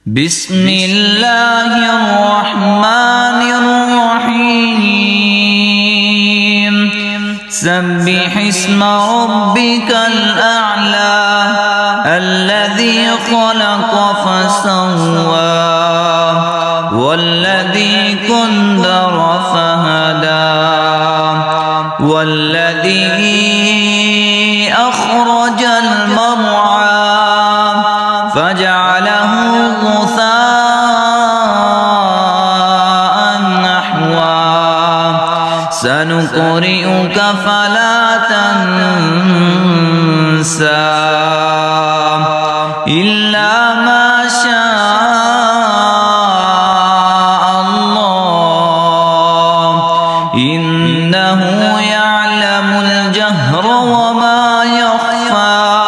بسم الله الرحمن الرحيم سبح اسم ربك الأعلى الذي خلق فسوى والذي قدر فهدى والذي أخرج المرعى فجعله غثاء نحوا سنقرئك فلا تنسى إلا ما شاء الله إنه يعلم الجهر وما يخفى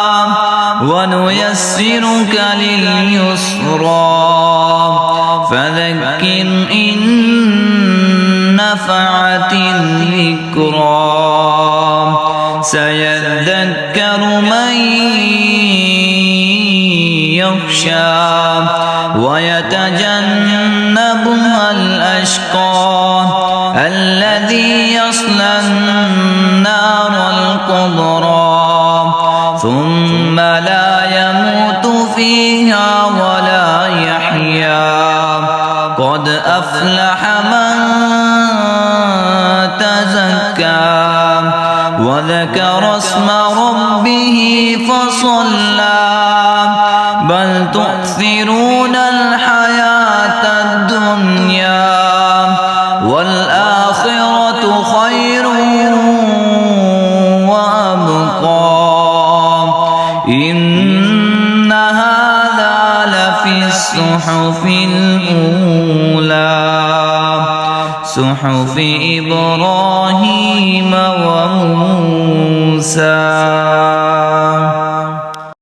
ونيسرك لليسرى فذكر إن نفعت الذكرى سيذكر من يخشى ويتجنبها الأشقى الذي يصلى النار الكبرى ثم لا يموت فيها ولا يحيا قد أفلح من تزكى وذكر اسم ربه فصلى بل تؤثرون الحياة الدنيا والآخرة خير وأبقى إن هذا لفي الصحف الأولى صحف إبراهيم وموسى